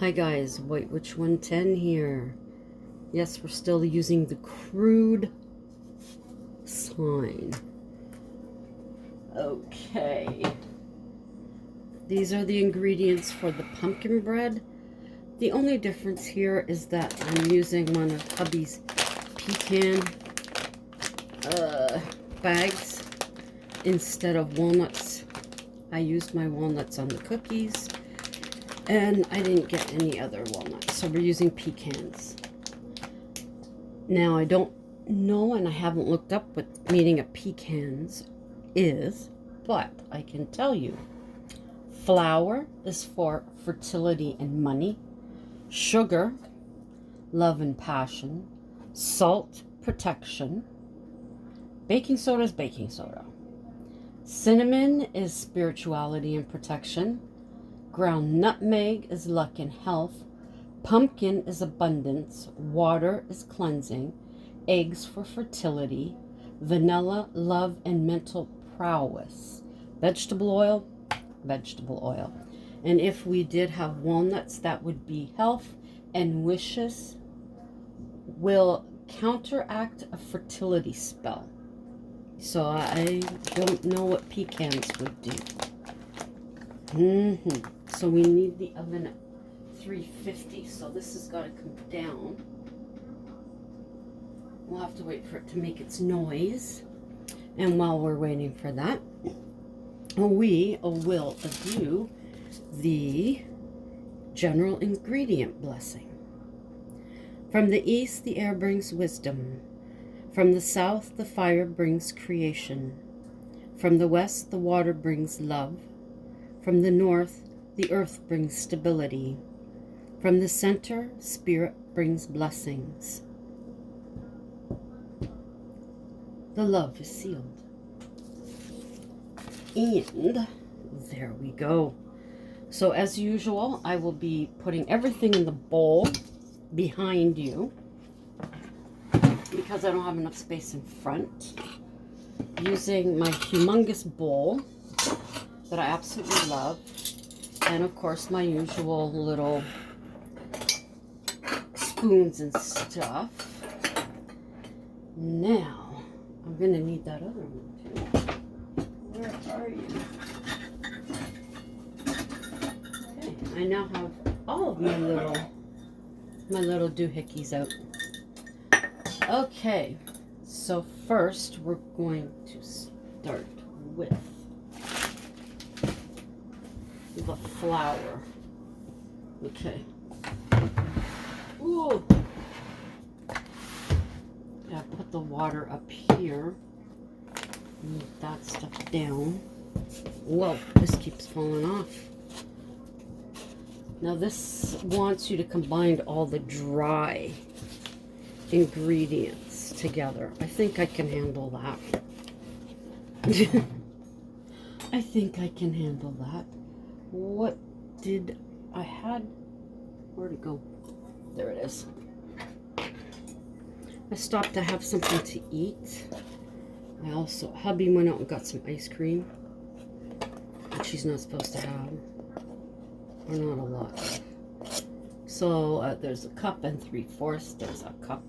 Hi guys, White Witch 110 here. Yes, we're still using the crude sign. Okay. These are the ingredients for the pumpkin bread. The only difference here is that I'm using one of hubby's pecan bags instead of walnuts. I used my walnuts on the cookies. And I didn't get any other walnuts, so we're using pecans. Now, I don't know, and I haven't looked up what meaning of pecans is, but I can tell you. Flour is for fertility and money. Sugar, love and passion. Salt, protection. Baking soda is baking soda. Cinnamon is spirituality and protection. Ground nutmeg is luck and health. Pumpkin is abundance. Water is cleansing. Eggs for fertility. Vanilla, love and mental prowess. Vegetable oil, vegetable oil. And if we did have walnuts, that would be health, and wishes will counteract a fertility spell. So I don't know what pecans would do. So we need the oven at 350. So this has got to come down. We'll have to wait for it to make its noise. And while we're waiting for that, we will do the general ingredient blessing. From the east, the air brings wisdom. From the south, the fire brings creation. From the west, the water brings love. From the north, the earth brings stability. From the center, spirit brings blessings. The love is sealed. And there we go. So as usual, I will be putting everything in the bowl behind you because I don't have enough space in front. Using my humongous bowl that I absolutely love. And of course my usual little spoons and stuff. Now, I'm going to need that other one too. Where are you? Okay, I now have all of my little doohickeys out. Okay, so first we're going to start with the flour. Okay. Ooh. Gotta put the water up here. Move that stuff down. Whoa, this keeps falling off. Now this wants you to combine all the dry ingredients together. I think I can handle that. I think I can handle that. What did I had? Where'd it go? There it is. I stopped to have something to eat. I also, hubby went out and got some ice cream, which she's not supposed to have, or not a lot. So there's a cup and 3/4. There's a cup.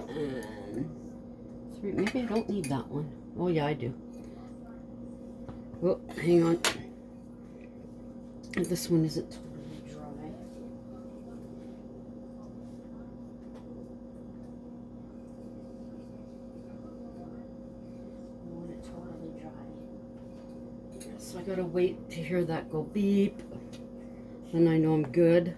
And 3. Maybe I don't need that one. Oh yeah, I do. Oh, hang on. This one isn't totally dry. I want it totally dry. So I gotta wait to hear that go beep. Then I know I'm good.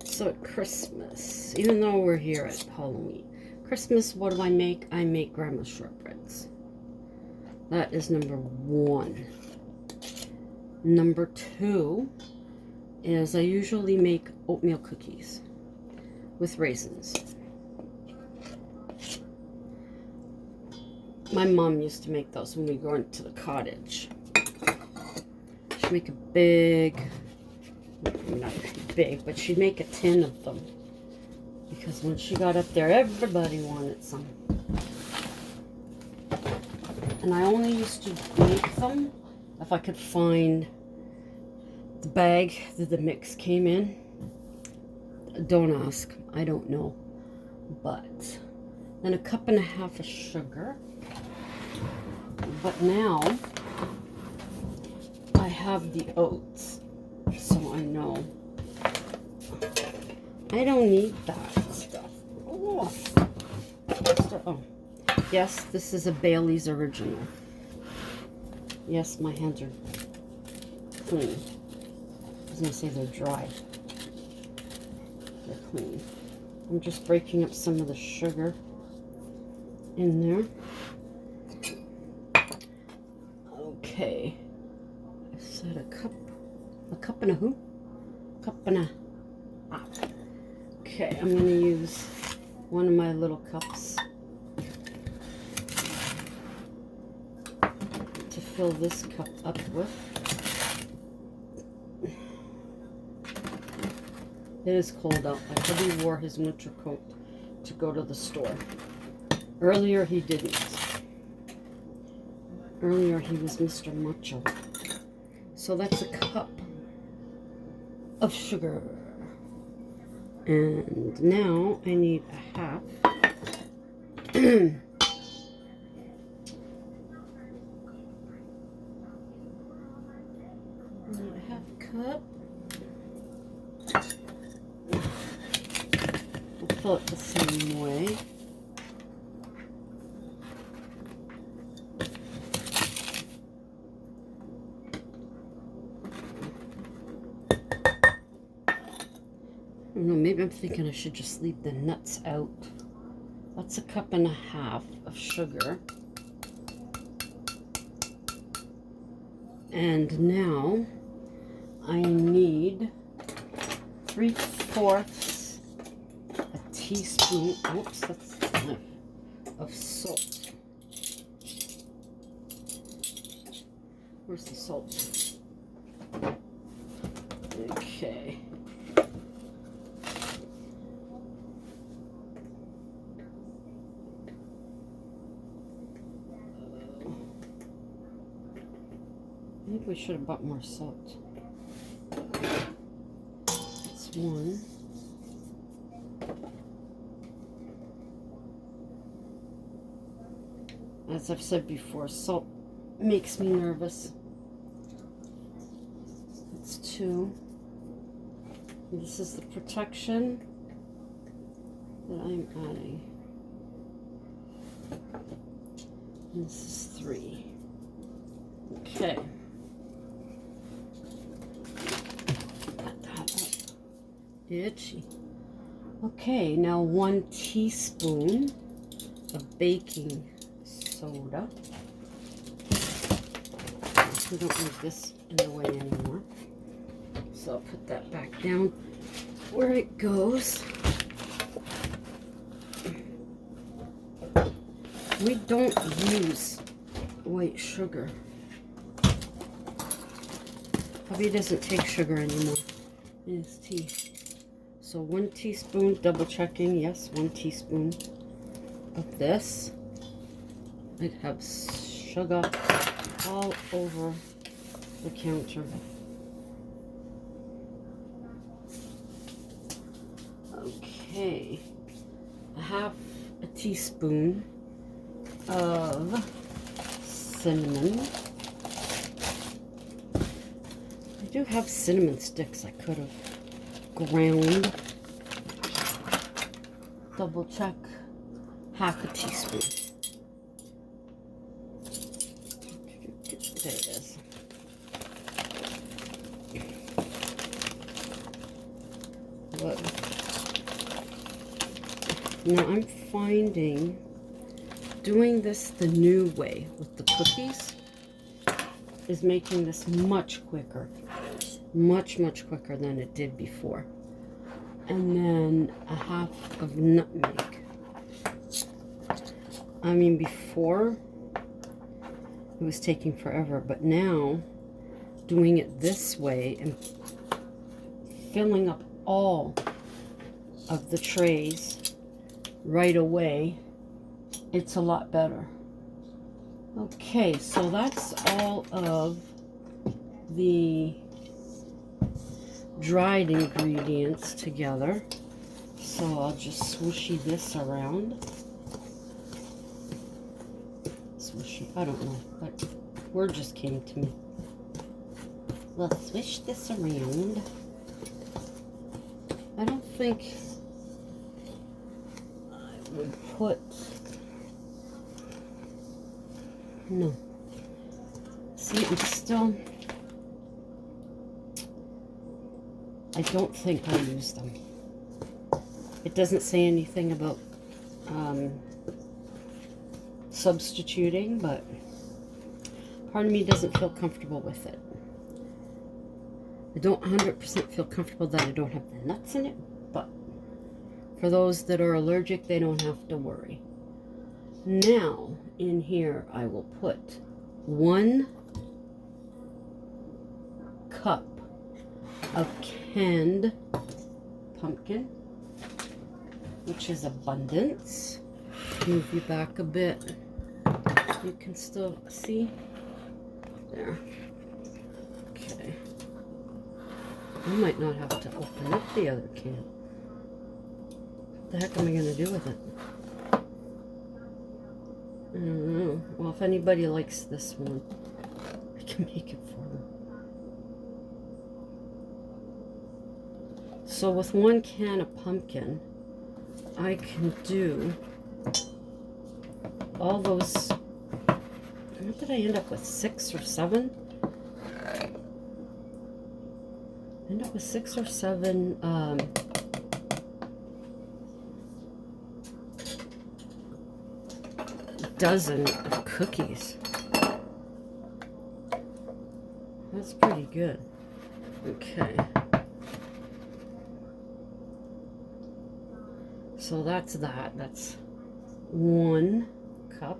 So at Christmas, even though we're here at Halloween, Christmas, what do I make? I make grandma's shortbreads. That is number 1. Number 2 is I usually make oatmeal cookies with raisins. My mom used to make those when we went to the cottage. She'd make a big, not big, but she'd make a tin of them. Because when she got up there, everybody wanted some. And I only used to make them if I could find the bag that the mix came in. Don't ask, I don't know. But then 1.5 cups of sugar. But now I have the oats, so I know I don't need that stuff. Oh, yes, this is a Bailey's original. Yes, my hands are clean. I was going to say they're dry. They're clean. I'm just breaking up some of the sugar in there. Okay. I said a cup and a who? Cup and a half. Okay, I'm going to use one of my little cups to fill this cup up with. It is cold out. My hubby wore his winter coat to go to the store. Earlier he didn't. Earlier he was Mr. Macho. So that's a cup of sugar. And now I need a half. A half cup. I'll fill it the same way. I don't know, maybe I'm thinking I should just leave the nuts out. That's 1.5 cups of sugar. And now I need 3/4 a teaspoon, oops, that's the knife, of salt. Where's the salt? Okay. I think we should have bought more salt. That's one. As I've said before, salt makes me nervous. That's 2. And this is the protection that I'm adding. And this is 3. Okay. Itchy. Okay, now 1 teaspoon of baking soda. We don't need this in the way anymore. So I'll put that back down where it goes. We don't use white sugar. Hubby doesn't take sugar anymore in his tea. So 1 teaspoon, double checking, yes, 1 teaspoon of this. It has sugar all over the counter. Okay, 1/2 teaspoon of cinnamon. I do have cinnamon sticks I could have ground. Double check, 1/2 teaspoon. There it is. But now I'm finding doing this the new way with the cookies is making this much quicker. Much quicker than it did before. And then 1/2 of nutmeg. I mean, before it was taking forever, but now doing it this way and filling up all of the trays right away, it's a lot better. Okay, so that's all of the dried ingredients together. So I'll just swooshy this around. Swooshy, I don't know, that word just came to me. We'll swish this around. I don't think I would put, no. See, it's still, I don't think I use them. It doesn't say anything about substituting, but part of me doesn't feel comfortable with it. I don't 100% feel comfortable that I don't have the nuts in it, but for those that are allergic, they don't have to worry. Now, in here, I will put 1 cup of canned pumpkin, which is abundance. Move you back a bit. You can still see there. Okay. I might not have to open up the other can. What the heck am I going to do with it? I don't know. Well, if anybody likes this one, I can make it for them. So with 1 can of pumpkin, I can do all those. What did I end up with? 6 or 7? I end up with 6 or 7 dozen of cookies. That's pretty good. Okay. So that's that. That's 1 cup.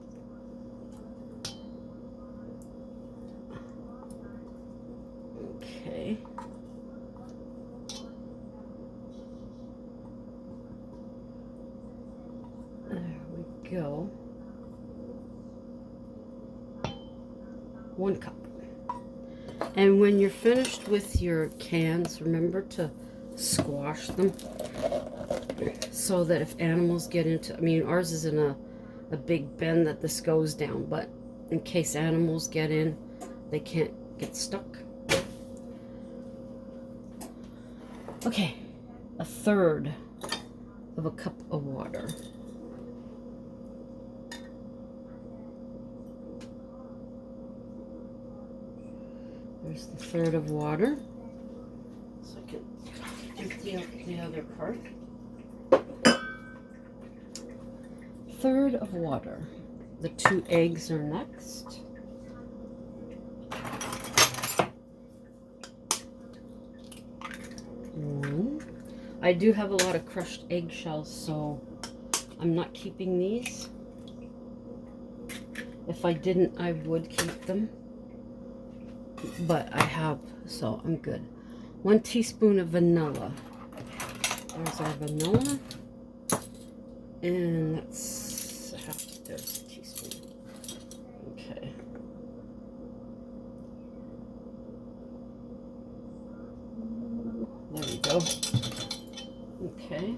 Okay. There we go. 1 cup. And when you're finished with your cans, remember to squash them so that if animals get into, I mean, ours is in a big bin that this goes down, but in case animals get in, they can't get stuck. Okay, 1/3 of a cup of water. There's the 1/3 of water. So I can empty out the other part. 1/3 of water. The 2 eggs are next. I do have a lot of crushed eggshells, so I'm not keeping these. If I didn't, I would keep them. But I have, so I'm good. 1 teaspoon of vanilla. There's our vanilla. And that's there's a teaspoon. Okay. There we go. Okay.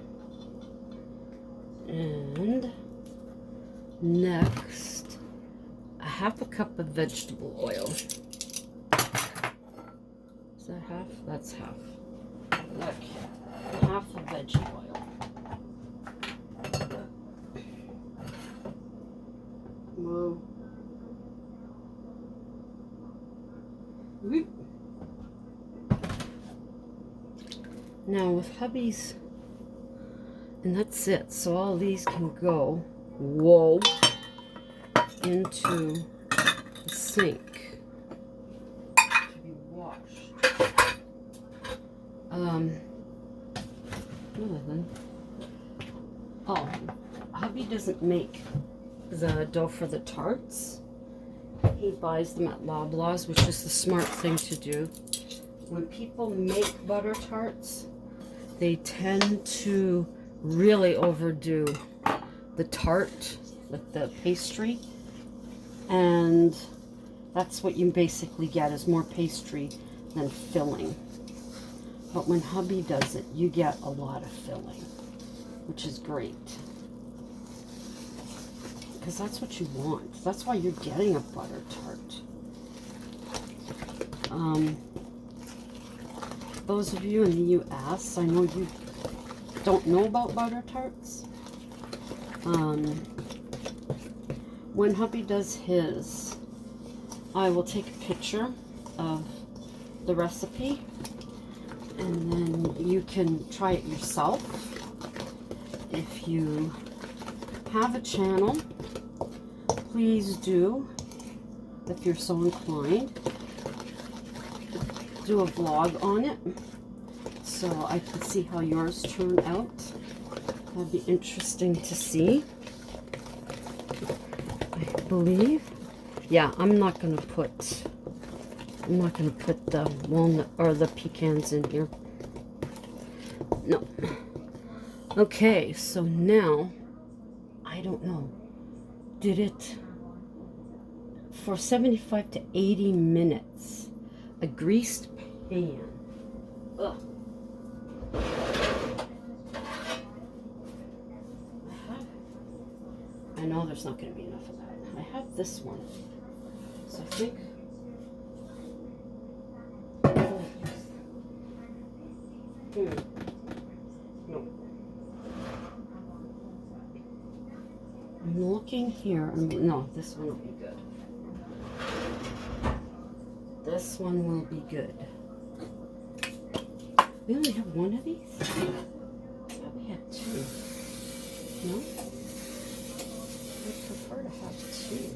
And next, 1/2 cup of vegetable oil. Is that half? That's half. Okay. 1/2 of veggie oil. Whoa. Whoop. Now with hubby's, and that's it. So all these can go, whoa, into the sink to be washed. Oh, hubby doesn't make the dough for the tarts. He buys them at Loblaws, which is the smart thing to do. When people make butter tarts, they tend to really overdo the tart, like the pastry. And that's what you basically get, is more pastry than filling. But when hubby does it, you get a lot of filling, which is great. Because that's what you want. That's why you're getting a butter tart. Those of you in the US, I know you don't know about butter tarts. When hubby does his, I will take a picture of the recipe, and then you can try it yourself. If you have a channel, please do, if you're so inclined, do a vlog on it so I can see how yours turn out. That'd be interesting to see. I believe, yeah, I'm not gonna put the walnut or the pecans in here. No. Okay, so now I don't know. Did it for 75 to 80 minutes. A greased pan. Ugh. I know there's not going to be enough of that. I have this one. So I think. No. I'm looking here. No, this one will be good. This one will be good. We only have one of these? I thought we had two. No? I prefer to have two.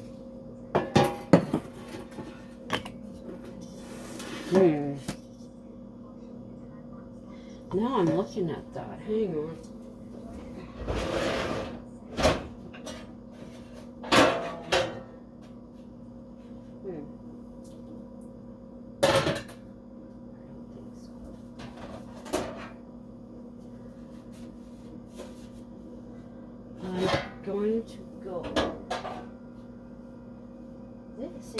Now I'm looking at that. Hang on. Going to go. This is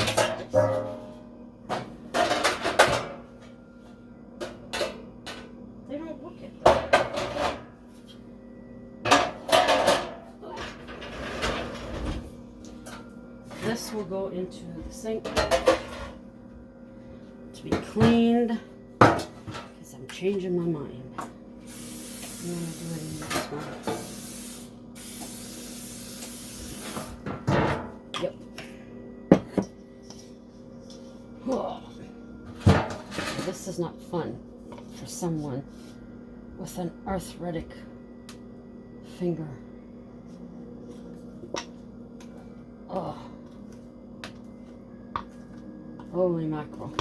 they don't look at that. This will go into the sink to be cleaned because I'm changing my mind. I'm going to do it in this one. Yep. This is not fun for someone with an arthritic finger. Oh. Holy mackerel.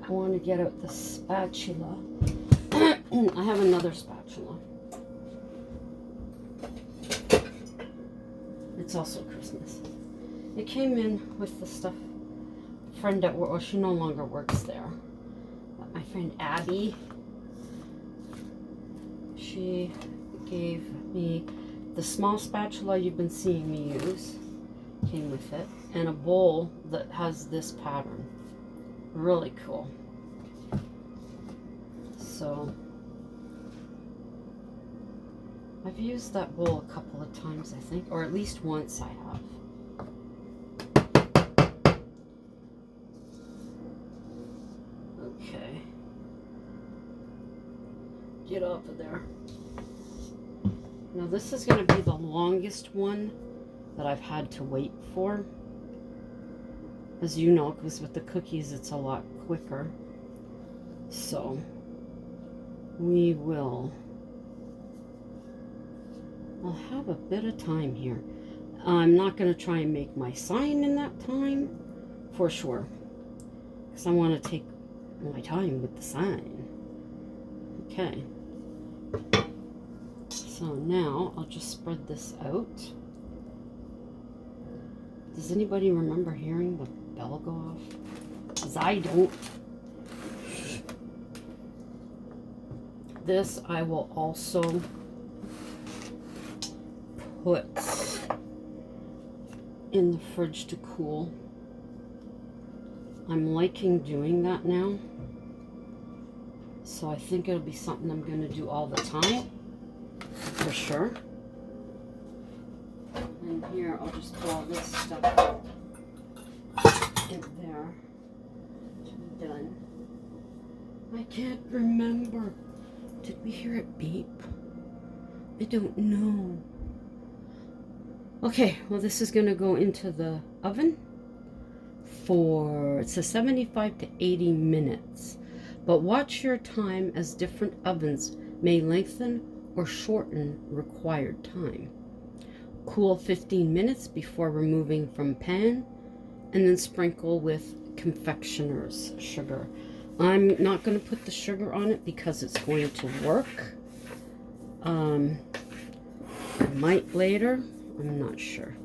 I want to get out the spatula. I have another spatula. It's also Christmas. It came in with the stuff. Friend at work, well, she no longer works there. But my friend Abby, she gave me the small spatula you've been seeing me use. Came with it. And a bowl that has this pattern. Really cool. So I've used that bowl a couple of times, I think, or at least once I have. Okay. Get off of there. Now this is going to be the longest one that I've had to wait for. As you know, because with the cookies it's a lot quicker. So we will. I'll have a bit of time here. I'm not going to try and make my sign in that time, for sure. Because I want to take my time with the sign. Okay. So now I'll just spread this out. Does anybody remember hearing the bell go off? Because I don't. this I will also put in the fridge to cool. I'm liking doing that now. So I think it'll be something I'm going to do all the time, for sure. And here, I'll just put all this stuff in there to be done. I can't remember. Did we hear it beep? I don't know. Okay, well, this is going to go into the oven for, it says 75 to 80 minutes. But watch your time, as different ovens may lengthen or shorten required time. Cool 15 minutes before removing from pan, and then sprinkle with confectioner's sugar. I'm not going to put the sugar on it because it's going to work. I might later. I'm not sure.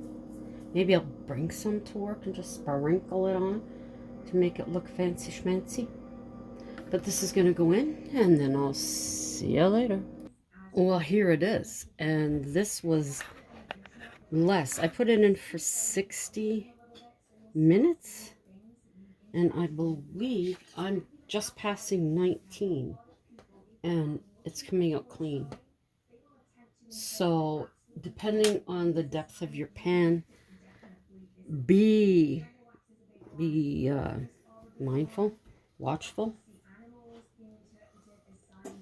Maybe I'll bring some to work and just sprinkle it on to make it look fancy schmancy. But this is going to go in, and then I'll see you later. Well, here it is. And this was less. I put it in for 60 minutes. And I believe I'm just passing 19. And it's coming out clean. So, depending on the depth of your pan, be mindful, watchful.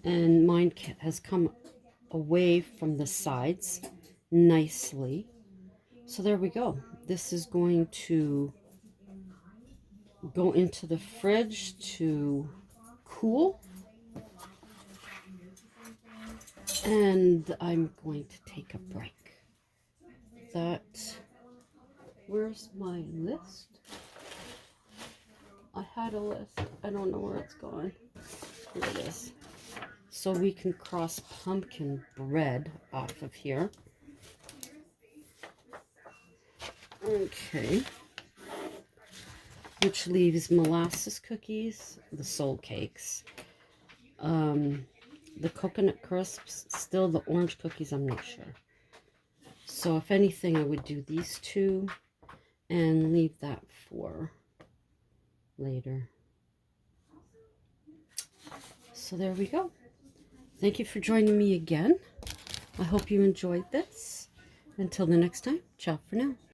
And mine has come away from the sides nicely. So there we go. This is going to go into the fridge to cool. And I'm going to take a break. Where's my list? I had a list. I don't know where it's gone. Here it is. So we can cross pumpkin bread off of here. Okay. Which leaves molasses cookies, the soul cakes, the coconut crisps, still the orange cookies, I'm not sure. So if anything, I would do these two and leave that for later. So there we go. Thank you for joining me again. I hope you enjoyed this. Until the next time, ciao for now.